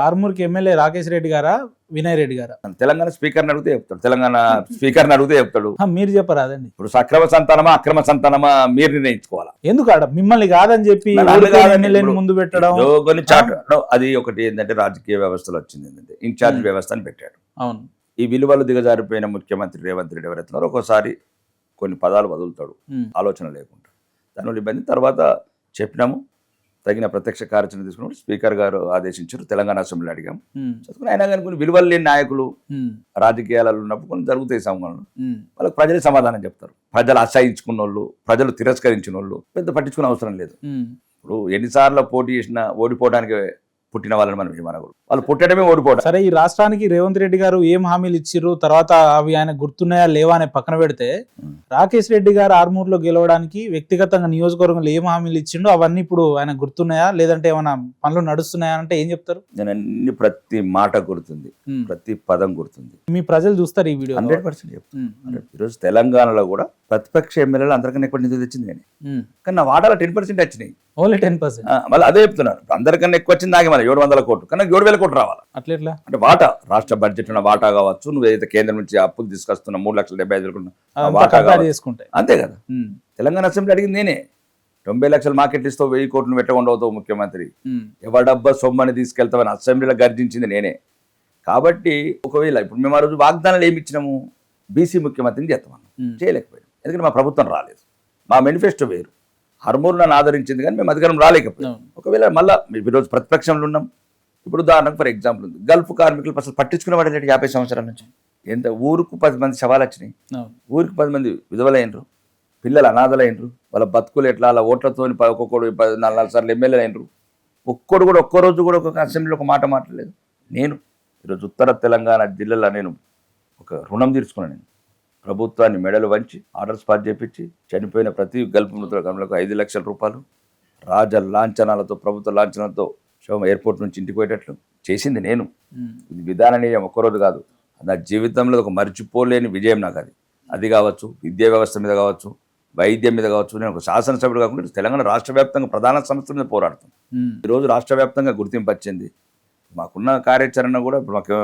ఆర్మూర్కి MLA Rakesh Reddy గారా వినయ్ రెడ్డి గారా? తెలంగాణ స్పీకర్ని అడిగితే చెప్తాడు, తెలంగాణ స్పీకర్ని అడిగితే చెప్తాడు. మీరు చెప్పరాదండి. ఇప్పుడు సక్రమ సంతానమా అక్రమ సంతానమా మీరు నిర్ణయించుకోవాలా. ఎందుకు ఆడ మిమ్మల్ని కాదని చెప్పి ఎమ్మెల్యేని ముందు పెట్టడం కొన్ని చాటు అది ఒకటి ఏంటంటే రాజకీయ వ్యవస్థలో వచ్చింది ఏంటంటే ఇన్ఛార్జ్ వ్యవస్థని పెట్టాడు. అవును, ఈ విలువలు దిగజారిపోయిన ముఖ్యమంత్రి రేవంత్ రెడ్డి ఎవరైతున్నారో ఒక్కోసారి కొన్ని పదాలు వదులుతాడు ఆలోచన లేకుండా. దానివల్ల ఇబ్బంది. తర్వాత చెప్పినాము, తగిన ప్రత్యక్ష కార్యాచరణ తీసుకున్నప్పుడు స్పీకర్ గారు ఆదేశించారు. తెలంగాణ అసెంబ్లీ అడిగాం, చదువుకుని అయినా కానీ కొన్ని విలువలు లేని నాయకులు రాజకీయాలలో ఉన్నప్పుడు కొన్ని జరుగుతాయి సంఘటనలు. వాళ్ళకి ప్రజలే సమాధానం చెప్తారు. ప్రజలు అసహించుకున్న వాళ్ళు, ప్రజలు తిరస్కరించిన వాళ్ళు పెద్ద పట్టించుకునే అవసరం లేదు. ఇప్పుడు ఎన్నిసార్లు పోటీ చేసినా ఓడిపోవడానికి పుట్టిన వాళ్ళని మనం ఏమనకూడదు, వాళ్ళు పుట్టడమే ఓడిపోవడం. సరే, ఈ రాష్ట్రానికి రేవంత్ రెడ్డి గారు ఏం హామీలు ఇచ్చిర్రు, తర్వాత అవి ఆయన గుర్తున్నాయా లేవా అనే పక్కన పెడితే రాకేష్ రెడ్డి గారు ఆర్మూర్లో గెలవడానికి వ్యక్తిగతంగా నియోజకవర్గంలో ఏం హామీలు ఇచ్చిండో అవన్నీ ఇప్పుడు ఆయన గుర్తున్నాయా, లేదంటే ఏమైనా పనులు నడుస్తున్నాయా అంటే ఏం చెప్తారు? నేను అన్ని ప్రతి మాట గుర్తుంది, ప్రతి పదం గుర్తుంది. మీ ప్రజలు చూస్తారు ఈ వీడియో. 100% చెప్తాను. ఈరోజు తెలంగాణలో కూడా ప్రతిపక్ష ఎమ్మెల్యేలు అందరికన్నా ఎక్కువ నిధులు తెచ్చింది నేను, కానీ నా వాటాలో 10% వచ్చినాయి. ఓన్లీ 10%? మళ్ళీ అదే చెప్తున్నాను, అందరికన్నా ఎక్కువ వచ్చింది నాకే. మళ్ళీ 700 కోట్లు కన్నా 7,000 కోట్లు రావాలి. అట్లా అంటే వాటా, రాష్ట్ర బడ్జెట్ ఉన్న వాటా కావచ్చు, నువ్వు ఏదైతే కేంద్రం నుంచి అప్పులు తీసుకొస్తున్నా 3,75,000 వాటా కావచ్చు, అంతే కదా. తెలంగాణ అసెంబ్లీ అడిగింది నేనే. 90 లక్షల మార్కెట్ ఇస్తావు, 1000 కోట్లు పెట్టకుండా అవుతావు ముఖ్యమంత్రి, ఎవడబ్బా సొమ్మని తీసుకెళ్తావని అసెంబ్లీలో గర్జించింది నేనే. కాబట్టి ఒకవేళ ఇప్పుడు మేము ఆ రోజు వాగ్దానాలు ఏమి ఇచ్చినాము, బీసీ ముఖ్యమంత్రిని చేస్తామని చేయలేకపోయాం. ఎందుకంటే మా ప్రభుత్వం రాలేదు, మా మేనిఫెస్టో వేరు. ఆర్మూర్ నన్ను ఆదరించింది కానీ మేము అధికారం రాలేకపోయాం. ఒకవేళ మళ్ళీ ఈరోజు ప్రతిపక్షంలో ఉన్నాం. ఇప్పుడు ఉదాహరణకు ఫర్ ఎగ్జాంపుల్ ఉంది, గల్ఫ్ కార్మికులు అసలు పట్టించుకునేవాడు 50 సంవత్సరాల నుంచి. ఎంత ఊరుకు 10 మంది శవాలు వచ్చినాయి, ఊరికి 10 మంది విధవలైనరు, పిల్లలు అనాథలైనరు, వాళ్ళ బతుకులు ఎట్లా అలా ఓట్లతో ఒక్కొక్కడు 4 సార్లు ఎమ్మెల్యేలు అయినరు. ఒక్కడు కూడా ఒక్కో రోజు కూడా ఒక అసెంబ్లీలో ఒక మాట మాట్లాడలేదు. నేను ఈరోజు ఉత్తర తెలంగాణ జిల్లాలో నేను ఒక రుణం తీర్చుకున్నాను. నేను ప్రభుత్వాన్ని మెడలు వంచి ఆర్డర్స్ పాస్ చేపించి చనిపోయిన ప్రతి గల్ఫ్ మృతులకు 5 లక్షల రూపాయలు రాజ లాంఛనాలతో, ప్రభుత్వ లాంఛనాలతో శవం ఎయిర్పోర్ట్ నుంచి ఇంటికి పోయేటట్లు చేసింది నేను. ఇది విధాననీయం, ఒక్కరోజు కాదు, నా జీవితంలో ఒక మర్చిపోలేని విజయం నాకు. అది కావచ్చు, విద్యా వ్యవస్థ మీద కావచ్చు, వైద్యం మీద కావచ్చు. నేను ఒక శాసనసభ్యుడు కాకుండా తెలంగాణ రాష్ట్ర వ్యాప్తంగా ప్రధాన సంస్థల మీద పోరాడుతాను. ఈరోజు రాష్ట్ర వ్యాప్తంగా గుర్తింపు వచ్చింది. మాకున్న కార్యాచరణ కూడా ఇప్పుడు మాకు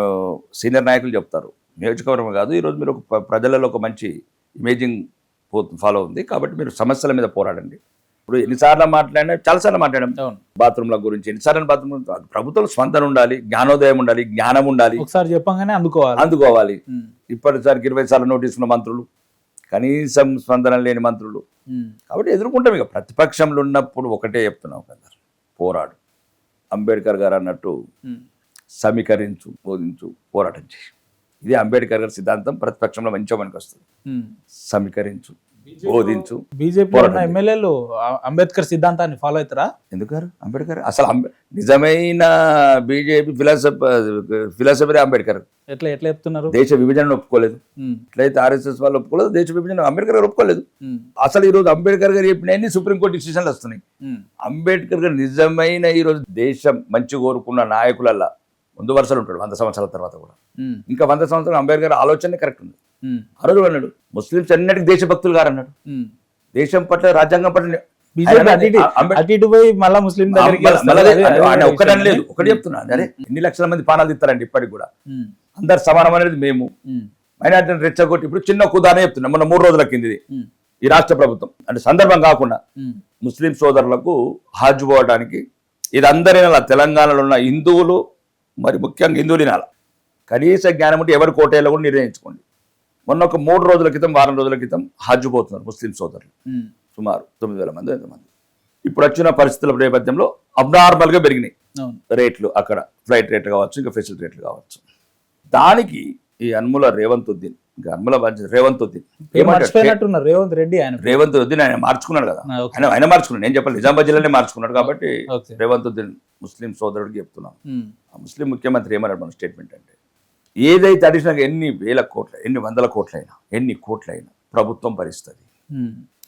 సీనియర్ నాయకులు చెప్తారు, నియోజకవర్గం కాదు, ఈరోజు మీరు ఒక ప్రజలలో ఒక మంచి ఇమేజింగ్ ఫాలో ఉంది. కాబట్టి మీరు సమస్యల మీద పోరాడండి. ఇప్పుడు ఎన్నిసార్లు మాట్లాడినా, చాలాసార్లు మాట్లాడాం బాత్రూమ్ల గురించి, ఎన్నిసార్లు బాత్రూమ్. ప్రభుత్వం స్పందన ఉండాలి, జ్ఞానోదయం ఉండాలి, జ్ఞానం ఉండాలి. ఒకసారి చెప్పగానే అందుకోవాలి. ఇప్పటిసారికి 20 సార్లు నోటీసుకున్న మంత్రులు, కనీసం స్పందన లేని మంత్రులు. కాబట్టి ఎదుర్కొంటాం. ఇక ప్రతిపక్షంలో ఉన్నప్పుడు ఒకటే చెప్తున్నాం కదా, పోరాడు. అంబేద్కర్ గారు అన్నట్టు సమీకరించు, బోధించు, పోరాటం చేయి. ఇదే అంబేద్కర్ గారి సిద్ధాంతం. ప్రతిపక్షంలో మంచిగా మనకు వస్తుంది. సమీకరించు, బోధించు. బీజేపీ ఎమ్మెల్యేలు అంబేద్కర్ సిద్ధాంతాన్ని ఫాలో అవుతారా? ఎందుకు అంబేద్కర్ అసలు నిజమైన బీజేపీ ఫిలాసఫీ అంబేద్కర్. ఎట్లా చెప్తున్నారు? దేశ విభజనను ఒప్పుకోలేదు. ఎట్లయితే ఆర్ఎస్ఎస్ వాళ్ళు ఒప్పుకోలేదు, దేశ విభజన అంబేద్కర్ గారు ఒప్పుకోలేదు. అసలు ఈ రోజు అంబేద్కర్ గారు చెప్పిన సుప్రీంకోర్టు డిసిషన్లు వస్తున్నాయి. అంబేద్కర్ గారు నిజమైన ఈ రోజు దేశం మంచి కోరుకున్న నాయకులల్లా ముందు వరుసలు ఉంటాడు. 100 సంవత్సరాల తర్వాత కూడా ఇంకా 100 సంవత్సరాలు అంబేద్కర్ ఆలోచన కరెక్ట్ ఉంది. ఆ రోజు అన్నాడు, ముస్లింస్ అన్నిటికీ దేశభక్తులు గారు అన్నాడు. దేశం పట్ల, రాజ్యాంగం పట్ల ఒక్కటని లేదు, ఒకటి చెప్తున్నాను. అరే ఎన్ని లక్షల మంది పానాలు తిస్తారండి ఇప్పటికి కూడా. అందరు సమానం అనేది మేము మైనార్టీని రెచ్చగొట్టి. ఇప్పుడు చిన్న ఉదాహరణ చెప్తున్నాం. మొన్న 3 రోజుల కింది ఈ రాష్ట్ర ప్రభుత్వం అంటే సందర్భం కాకుండా ముస్లిం సోదరులకు హజ్ పోవడానికి ఇది అందరి తెలంగాణలో ఉన్న హిందువులు, మరి ముఖ్యంగా హిందువులు వినాల. కనీస జ్ఞానం ఉంటే ఎవరి కోటేలో కూడా నిర్ణయించుకోండి. మొన్న ఒక 3 రోజుల క్రితం, వారం రోజుల క్రితం హజ్ పోతున్నారు ముస్లిం సోదరులు, సుమారు 9,000 మంది, 5,000 మంది. ఇప్పుడు వచ్చిన పరిస్థితుల నేపథ్యంలో అబ్నార్మల్గా పెరిగినాయి రేట్లు. అక్కడ ఫ్లైట్ రేట్లు కావచ్చు, ఇంకా ఫెసిలిటీ రేట్లు కావచ్చు. దానికి ఈ అన్ముల రేవంత్ ఉద్దీన్, ఇంకా అన్ముల రేవంత్ ఉద్దీన్ రేవంత్ ఉద్దీన్ ఆయన మార్చుకున్నాడు కదా. ఆయన మార్చుకున్నాడు, నేను చెప్పాలి, నిజామాబాద్ జిల్లానే మార్చుకున్నాడు. కాబట్టి రేవంత్ ఉద్దీన్ ముస్లిం సోదరుడికి చెప్తున్నాం. ఆ ముస్లిం ముఖ్యమంత్రి ఏమన్నాడు మన స్టేట్మెంట్ అంటే, ఏదైతే అడిషనల్గా ఎన్ని వేల కోట్ల, ఎన్ని వందల కోట్లైనా, ఎన్ని కోట్లైనా ప్రభుత్వం భరిస్తుంది.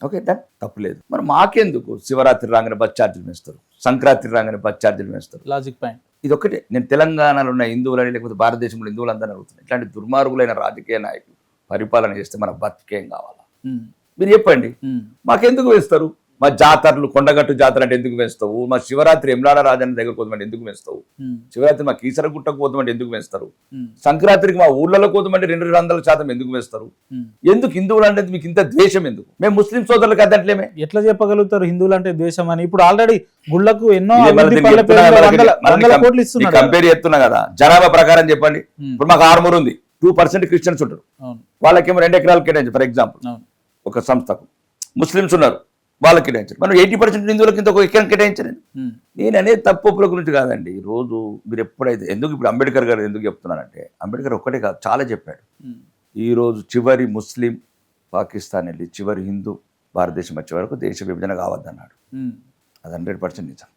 ఓకే, దాని తప్పులేదు. మరి మాకెందుకు శివరాత్రి రాగానే బస్ ఛార్జీలు వేస్తారు, సంక్రాంతి రాగానే బస్ ఛార్జీలు వేస్తారు. లాజిక్ పాయింట్ ఇది ఒకటే. నేను తెలంగాణలో ఉన్న హిందువులని, లేకపోతే భారతదేశంలో హిందువులందరూ అడుగుతున్నాను, ఇట్లాంటి దుర్మార్గులైన రాజకీయ నాయకులు పరిపాలన చేస్తే మన బతికేం కావాలా? మీరు చెప్పండి, మాకెందుకు వేస్తారు? మా జాతరలు కొండగట్టు జాతర అంటే ఎందుకు వేస్తావు, మా శివరాత్రి ఎమ్రాడ రాజన్న దగ్గర పోతామంటే ఎందుకు వేస్తావు, శివరాత్రి మా కీసరగుట్టకు పోతామంటే ఎందుకు వేస్తారు, సంక్రాంతికి మా ఊర్లలో పోతామంటే 200% ఎందుకు వేస్తారు, ఎందుకు హిందువులు అంటే మీకు ఇంత ద్వేషం ఎందుకు? మేము ముస్లిం సోదరులకు అద్దట్లేమే. ఎట్లా చెప్పగలుగుతారు హిందువులు అంటే ద్వేషం అని? ఇప్పుడు ఆల్రెడీ గుళ్ళకు ఎన్నో కోట్లు ఇస్తున్నారు. కంపేర్ చేస్తున్నా కదా, జనాభా ప్రకారం చెప్పండి. ఇప్పుడు మాకు ఆర్మూర్ ఉంది, 2% క్రిస్టియన్స్ ఉంటారు, వాళ్ళకేమో 2 ఎకరాలు కేటాయించారు ఫర్ ఎగ్జాంపుల్. ఒక సంస్థకు ముస్లింస్ ఉన్నారు, వాళ్ళకి కేటాయించారు. మనం 80% హిందువులకి ఇంత ఒక ఎకరం కేటాయించండి. నేను అనేది తప్పుల గురించి కాదండి. ఈ రోజు మీరు ఎప్పుడైతే ఎందుకు ఇప్పుడు అంబేద్కర్ గారు ఎందుకు చెప్తున్నానంటే, అంబేద్కర్ ఒక్కటే కాదు చాలా చెప్పాడు. ఈ రోజు చివరి ముస్లిం పాకిస్తాన్ వెళ్ళి చివరి హిందూ భారతదేశం వచ్చే వరకు దేశ విభజన కావద్దన్నాడు. అది 100% నిజం.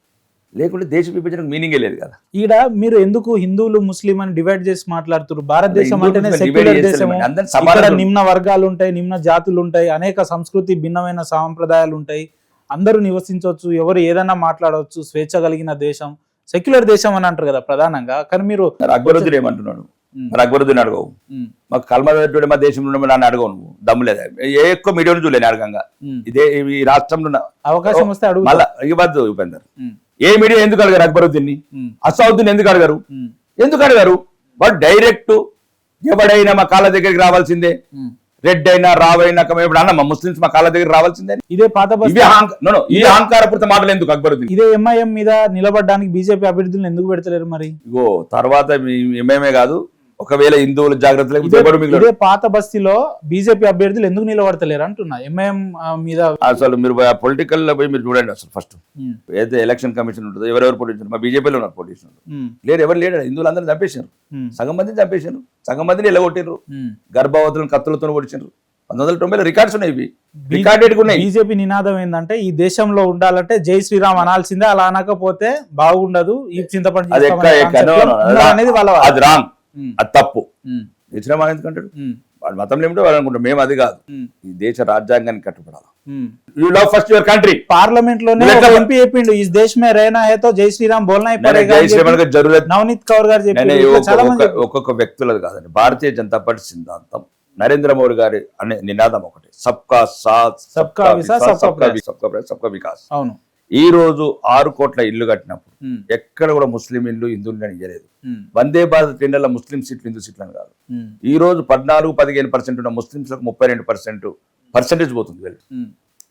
లేకుంటే దేశ విభజనకు మీనింగే లేదు కదా. ఈడ మీరు ఎందుకు హిందువులు ముస్లిం అని డివైడ్ చేసి మాట్లాడుతున్నారు? భారతదేశం అంటేనే సెక్యులర్ దేశం. ఇక్కడ నిమ్న వర్గాలు ఉంటాయి, నిమ్న జాతులు ఉంటాయి, అనేక సంస్కృతి భిన్నమైన సాంప్రదాయాలు ఉంటాయి, అందరూ నివసించవచ్చు, ఎవరు ఏదైనా మాట్లాడవచ్చు, స్వేచ్ఛ కలిగిన దేశం, సెక్యులర్ దేశం అని అంటారు కదా ప్రధానంగా. కానీ మీరు అక్బరుద్దీన్ ఏమంటున్నాడు? మరి అక్బరుద్దీన్ అడగవు, మాకు కల్మా మా దేశంలో నన్ను అడగవు, నువ్వు దమ్ము లేదా? ఏ ఎక్కువ మీడియం చూడలేని అడగంగా. ఇదే ఈ రాష్ట్రంలో అవకాశం వస్తే అడుగు. మళ్ళా ఇవ్వద్దు ఉపేందర్. ఏ మీడియా ఎందుకు అడగారు అక్బరుద్దీన్ని? అసౌద్దీన్ ఎందుకు అడగారు? ఎందుకు అడగారు? వాడు డైరెక్ట్ ఎవడైనా మా కాళ్ళ దగ్గరికి రావాల్సిందే, రెడ్ అయినా రావైనా ఇప్పుడు అన్న మా ముస్లింస్ మా కాళ్ళ దగ్గర రావాల్సిందే. ఇదే పాత ఈ అహంకారపూరిత మాటలు ఎందుకు అక్బరుద్దీన్? ఇదే ఎంఐఎం మీద నిలబడడానికి బీజేపీ అభ్యర్థులను ఎందుకు పెడతలేరు మరి? ఇగో తర్వాత ఎంఐఎమే కాదు, ఒకవేళ హిందువులు జాగ్రత్తలు ఇదే పాత బస్తీలో బీజేపీ అభ్యర్థులు ఎందుకు నిలబడతలేరు అంటున్నా. ఎంఐఎం మీద అసలు మీరు పొలిటికల్ లో పోయి మీరు చూడండి. అసలు ఫస్ట్ ఏదైతే ఎలక్షన్ కమిషన్ ఉంటుందో ఎవరెవరు పొలిటిషన్, మా బీజేపీలో ఉన్నారు పొలిటిషన్ లేరు, ఎవరు లేడు. హిందువులు అందరూ చంపేశారు, సగం మందిని చంపేశారు, సగం మందిని ఎలగొట్టారు, గర్భవతులను కత్తులతో పొడిచారు. 1990 రికార్డ్స్ ఉన్నాయి, రికార్డెడ్ ఉన్నాయి. బీజేపీ నినాదం ఏంటంటే ఈ దేశంలో ఉండాలంటే జై శ్రీరామ్ అనాల్సిందే, అలా అనకపోతే బాగుండదు, ఈ చింతపండు అనేది వాళ్ళ. అది రాంగ్, అది తప్పు. ఇచ్చిన మాట ఎందుకంటాడు? వాడు మతంలో ఏమిటో వాళ్ళు అనుకుంటాం, మేము అది కాదు. ఈ దేశ రాజ్యాంగాన్ని కట్టుబడాలి. You love first your country. Parliament లోనే ఎంపీ చెప్పిండు, ఈ దేశ్ మే रहना है तो జై శ్రీరామ్ బోల్నా హై పడేగా. జై శ్రీరామ్ జరూరత్ నవనీత్ కౌర్ గారు చెప్పారు. ఒక్కొక్క వ్యక్తులది కాదండి. భారతీయ జనతా పార్టీ సిద్ధాంతం, నరేంద్ర మోడీ గారి అనే నినాదం ఒకటి, సబ్కా సాత్ సబ్కా వికాస్. అవును. ఈ రోజు 6 కోట్ల ఇల్లు కట్టినప్పుడు ఎక్కడ కూడా ముస్లిం ఇల్లు హిందువులు ఇవ్వలేదు. వందే భారత్ టెండర్ల ముస్లిం సీట్లు హిందూ సీట్లు అని కాదు. ఈ రోజు 14-15% ఉన్న ముస్లింస్ 32% పోతుంది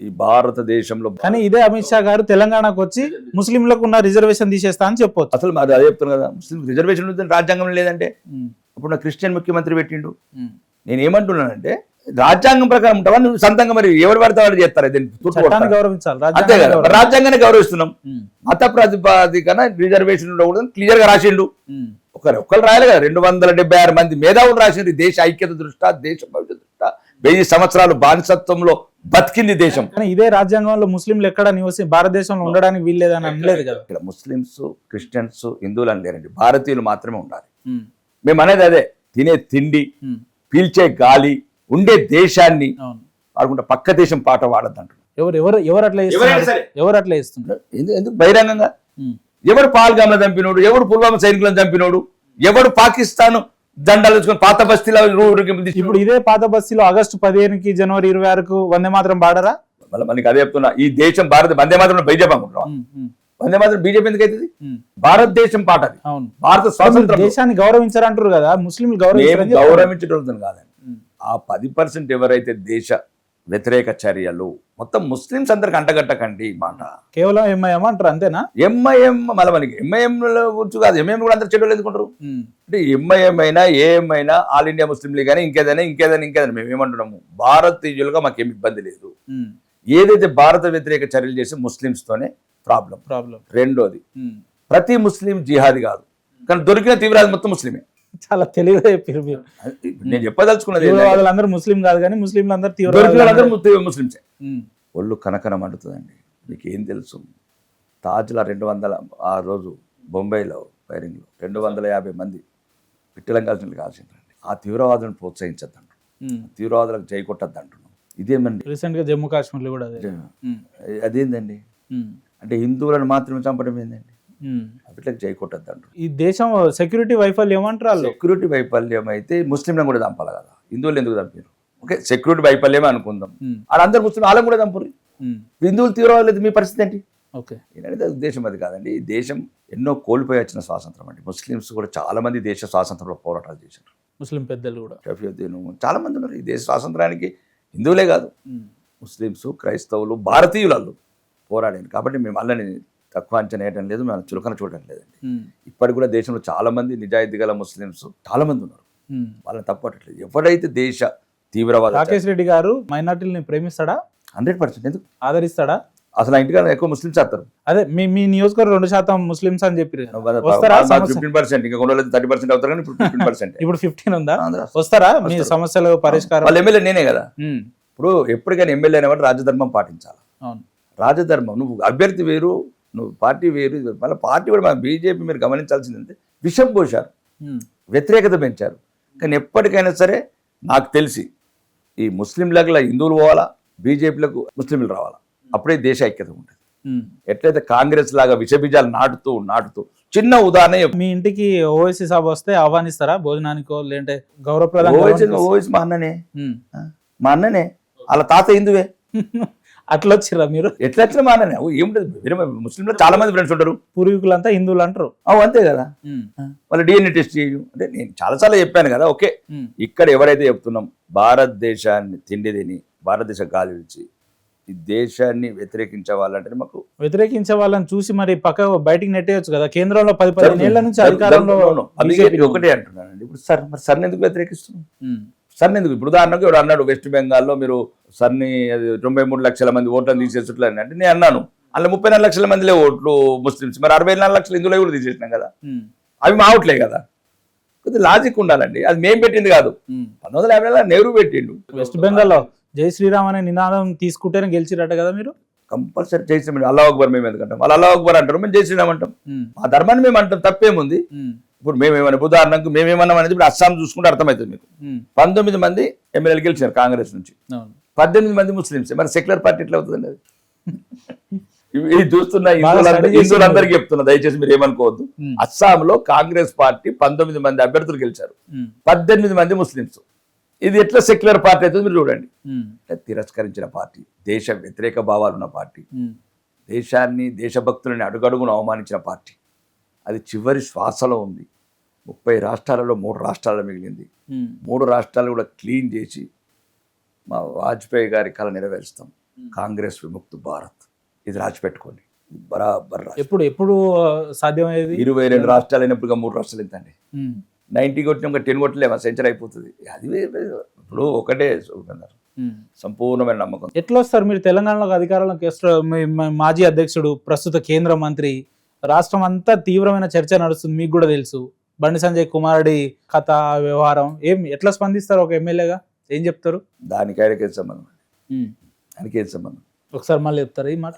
ఈ భారతదేశంలో. కానీ ఇదే అమిత్ షా గారు తెలంగాణకు వచ్చి ముస్లింలకు ఉన్న రిజర్వేషన్ తీసేస్తా అని చెప్పొచ్చు. అసలు అది అదే చెప్తున్నాను కదా, ముస్లిం రిజర్వేషన్ రాజ్యాంగం లేదంటే. ఇప్పుడు నా క్రిస్టియన్ ముఖ్యమంత్రి పెట్టిండు. నేను ఏమంటున్నానంటే, రాజ్యాంగం ప్రకారం ఉంటావా నువ్వు సొంతంగా? మరి ఎవరు పడితే వాళ్ళు చేస్తారు, అంతే కదా. రాజ్యాంగాన్ని గౌరవిస్తున్నాం. మత ప్రాతిపదికన రిజర్వేషన్ ఉండకూడదని క్లియర్ గా రాసిండు. ఒక్కరు రాయాలి కదా, 276 మంది మేధావులు రాసిండు. దేశ ఐక్యత దృష్ట్యా, దేశ భవిష్యత్ దృష్ట్యా 1000 సంవత్సరాలు బానిసత్వంలో బతికింది దేశం. ఇదే రాజ్యాంగంలో ముస్లింలు ఎక్కడ భారతదేశంలో ఉండడానికి వీల్లేదని అనలేదు కదా. ఇక్కడ ముస్లింస్, క్రిస్టియన్స్, హిందువులు అని లేరండి, భారతీయులు మాత్రమే ఉండాలి. మేము అనేది అదే, తినే తిండి, పీల్చే గాలి, ఉండే దేశాన్ని ఆడుకుంటే పక్క దేశం పాట వాడద్దంటారు. ఎవరు అట్లా ఇస్తున్నారు? ఎందుకు బహిరంగంగా? ఎవడు పాల్గామ్లో చంపినోడు, ఎవడు పుల్వామా సైనికులను చంపినోడు, ఎవడు పాకిస్తాన్ దండాలు వేసుకొని పాత బస్తీలో. ఇప్పుడు ఇదే పాత బస్తీలో ఆగస్టు 15కి జనవరి 26కు వందే మాత్రం పాడరా? మళ్ళీ మనకి అదే చెప్తున్నా, ఈ దేశం భారత వందే మాత్రం బీజేపీ అనుకుంటున్నాం. వందే మాత్రం బీజేపీ ఎందుకు అవుతుంది? భారతదేశం పాట అది. భారత స్వాతంత్ర దేశాన్ని గౌరవించారంటారు కదా, ముస్లింలు గౌరవించడం కాదండి. ఆ 10% ఎవరైతే దేశ వ్యతిరేక చర్యలు, మొత్తం ముస్లింస్ అందరికి అంటగట్టకండి మాట. కేవలం ఎంఐఎం అంటారు అంతేనా? ఎంఐఎం మళ్ళీ మనకి ఎంఐఎం గురించి కాదు, ఎంఐఎం కూడా అందరు చెడ్డలు ఎందుకుంటారు అంటే, ఎంఐఎం అయినా ఏఎం అయినా, ఆల్ ఇండియా ముస్లిం లీగ్ అయినా, ఇంకేదైనా మేము ఏమంటున్నాము, భారతీయులుగా మాకేం ఇబ్బంది లేదు. ఏదైతే భారత వ్యతిరేక చర్యలు చేసి ముస్లింస్ తోనే ప్రాబ్లం. రెండోది, ప్రతి ముస్లిం జిహాది కాదు, కానీ దొరికిన తీవ్రవాది మొత్తం ముస్లిమే. చాలా తెలివిగా చెప్పారు మీరు. నేను చెప్పదలుచుకున్నది, వాళ్ళందరూ ముస్లిం కాదు కానీ ముస్లింలు అందరూ ముస్లింసే. ఒళ్ళు కనకనం అంటుతుందండి. మీకు ఏం తెలుసు, తాజ్లా 200 ఆ రోజు బొంబాయిలో ఫైరింగ్లో 250 మంది పిట్టలం కాల్సిండ్రండి. ఆ తీవ్రవాదులను ప్రోత్సహించద్దంటు, తీవ్రవాదులకు జై కొట్టద్దు అంటున్నాం. ఇదేమండి రీసెంట్ గా జమ్మూ కాశ్మీర్లో కూడా అదేందండి? అంటే హిందువులను మాత్రమే చంపడం ఏందండి? అట్లకి జై కొట్టద్దు అంటారు. ఈ దేశం సెక్యూరిటీ వైఫల్యం అంటారు. సెక్యూరిటీ వైఫల్యం అయితే ముస్లింలను కూడా చంపాలి కదా, హిందువులు ఎందుకు చంపారు? ఓకే, సెక్యూరిటీ వైఫల్యమే అనుకుందాం, వాళ్ళందరూ ముస్లిం వాళ్ళని కూడా చంపరు. హిందువులు తీవ్రవాదులు అయితే మీ పరిస్థితి ఏంటి? ఓకే. ఏంటంటే ఉద్దేశం అది కాదండి. ఈ దేశం ఎన్నో కోల్పోయి వచ్చిన స్వాతంత్రం అండి. ముస్లిమ్స్ కూడా చాలా మంది దేశ స్వాతంత్రంలో పోరాటాలు చేశారు. ముస్లిం పెద్దలు కూడా షఫీయుద్దీన్ చాలా మంది ఉన్నారు. ఈ దేశ స్వాతంత్రానికి హిందువులే కాదు, ముస్లిమ్స్, క్రైస్తవులు, భారతీయులు పోరాడారు. కాబట్టి మేము వాళ్ళని తక్కువ అంచనా వేయడం లేదు, మేము చులకన చూడడం లేదండి. ఇప్పటికి కూడా దేశంలో చాలా మంది నిజాయితీ గల ముస్లిమ్స్ చాలా మంది ఉన్నారు. వాళ్ళని తప్పట్లేదు. ఎవరైతే దేశ తీవ్రవాద రాకేష్ రెడ్డి గారు మైనార్టీలని ప్రేమిస్తాడా? 100%. ఎందుకు ఆదరిస్తాడా? అసలు ఆ ఇంటికన్నా ఎక్కువ ముస్లిమ్స్ వస్తారు. అదే మీ నియోజకవర్గం 2% ముస్లిమ్స్ అని చెప్పి వస్తారా? 15%, ఇంకా 30% అవుతారు కానీ ఇప్పుడు 15%. ఇప్పుడు 15 ఉందా? వస్తారా మీ సమస్యల పరిష్కారం? వాళ్ళ ఎమ్మెల్యే నేనే కదా. ఇప్పుడు ఎప్పటికైనా ఎమ్మెల్యే అనేవాడు రాజధర్మం పాటించాలి. రాజధర్మం, నువ్వు అభ్యర్థి వేరు, నువ్వు పార్టీ వేరు. మళ్ళీ పార్టీ కూడా మన బీజేపీ మీరు గమనించాల్సిందంటే విషం పోశారు, వ్యతిరేకత పెంచారు. కానీ ఎప్పటికైనా సరే నాకు తెలిసి ఈ ముస్లింలకు హిందువులు పోవాలా, బీజేపీలకు ముస్లింలు రావాలా, అప్పుడే దేశ ఐక్యత ఉంటుంది. ఎట్లయితే కాంగ్రెస్ లాగా విషబీజాలు నాటుతూ చిన్న ఉదాహరణ, మీ ఇంటికి ఓవైసీ సభ వస్తే ఆహ్వానిస్తారా భోజనానికో, లేదంటే గౌరవప్రదం? ఓవైసీ మా అన్ననే వాళ్ళ తాత హిందువే. అట్లా వచ్చిరా మీరు? ఎట్లా మా అన్ననే. ఏముంటది, ముస్లింలో చాలా మంది ఫ్రెండ్స్ ఉంటారు, పూర్వీకులంతా హిందువులు అంటారు. అంతే కదా. వాళ్ళ డిఎన్ఏ టెస్ట్ చేయు అంటే నేను చాలాసార్లు చెప్పాను కదా. ఓకే, ఇక్కడ ఎవరైతే చెప్తున్నాం భారతదేశాన్ని తిండి తిని భారతదేశ గాలి విడిచి ఈ దేశాన్ని వ్యతిరేకించే వాళ్ళంటే మాకు వ్యతిరేకించే వాళ్ళని చూసి మరి పక్క బయటికి నెట్టేయచ్చు కదా. కేంద్రంలో 10-15 ఏళ్ల నుంచి అధికారంలో ఒకటే అంటున్నానండి. ఇప్పుడు సార్ ఎందుకు వ్యతిరేకిస్తున్నాం? సార్ ఎందుకు? ఇప్పుడు ఉదాహరణకు ఎవరు అన్నాడు వెస్ట్ బెంగాల్లో మీరు సర్ని 93 లక్షల మంది ఓట్లను తీసేసట్లు అని అంటే నేను అన్నాను, అందులో 34 లక్షల మందిలే ఓట్లు ముస్లిమ్స్, మరి 64 లక్షల హిందువులు కూడా తీసేసినాం కదా. అవి మా ఓట్లే కదా. కొద్దిగా లాజిక్ ఉండాలండి. అది మేము పెట్టింది కాదు, 1950లో నెహ్రూ పెట్టిండు. వెస్ట్ బెంగాల్లో జై శ్రీరామ్ అనే నినాదం తీసుకుంటేనే గెలిచిరట కదా మీరు. కంపల్సరీ జై శ్రీరామ్, అల్లాహ్ అక్బర్ మేము ఎందుకంటాం, వాళ్ళు అల్లాహ్ అక్బర్ అంటారు, మేము జై శ్రీరామ్ అంటాం. మా ధర్మాన్ని మేము అంటాం, తప్పేముంది? ఇప్పుడు మేమేమన్నా ఉదాహరణకు మేమేమన్నాం అనేది ఇప్పుడు అస్సాం చూసుకుంటే అర్థమవుతుంది మీకు. 19 మంది ఎమ్మెల్యేలు గెలిచారు కాంగ్రెస్ నుంచి, 18 మంది ముస్లిమ్స్. మరి సెక్యులర్ పార్టీ ఎట్లా అవుతుందండి అది? ఇది చూస్తున్న హిందువులందరికీ చెప్తున్నా, దయచేసి మీరు ఏమనుకోవద్దు. అస్సాంలో కాంగ్రెస్ పార్టీ 19 మంది అభ్యర్థులు గెలిచారు, 18 మంది ముస్లిమ్స్. ఇది ఎట్లా సెక్యులర్ పార్టీ అవుతుంది మీరు చూడండి. తిరస్కరించిన పార్టీ, దేశ వ్యతిరేక భావాలు ఉన్న పార్టీ, దేశాన్ని దేశభక్తులని అడుగడుగును అవమానించిన పార్టీ, అది చివరి శ్వాసలో ఉంది. 30 రాష్ట్రాలలో 3 రాష్ట్రాల్లో మిగిలింది. 3 రాష్ట్రాలు కూడా క్లీన్ చేసి మా వాజ్పేయి గారి కళ నెరవేరుస్తాం. కాంగ్రెస్ విముక్త భారత్, ఇది రాసిపెట్టుకోండి. బరాబర్ ఎప్పుడు సాధ్యమయ్యేది? 22 రాష్ట్రాలు అయినప్పుడు 3 రాష్ట్రాలు ఎంతండి? 90 కొట్టినాక 10 కొట్టలేమా? సెంచరీ అయిపోతుంది. అది ఇప్పుడు ఒకటే సంపూర్ణమైన నమ్మకం. ఎట్లా వస్తారు మీరు తెలంగాణలో అధికారంలోకి? మాజీ అధ్యక్షుడు, ప్రస్తుత కేంద్ర మంత్రి, రాష్ట్రం అంతా తీవ్రమైన చర్చ నడుస్తుంది, మీకు కూడా తెలుసు. బండి సంజయ్ కుమారుడి కథ వ్యవహారం ఎట్లా స్పందిస్తారు ఒక ఎమ్మెల్యేగా? ఏం చెప్తారు? దానికి ఆయనకేం సంబంధం? ఆయనకేం సంబంధం? ఒకసారి మళ్ళీ చెప్తారు ఈ మాట.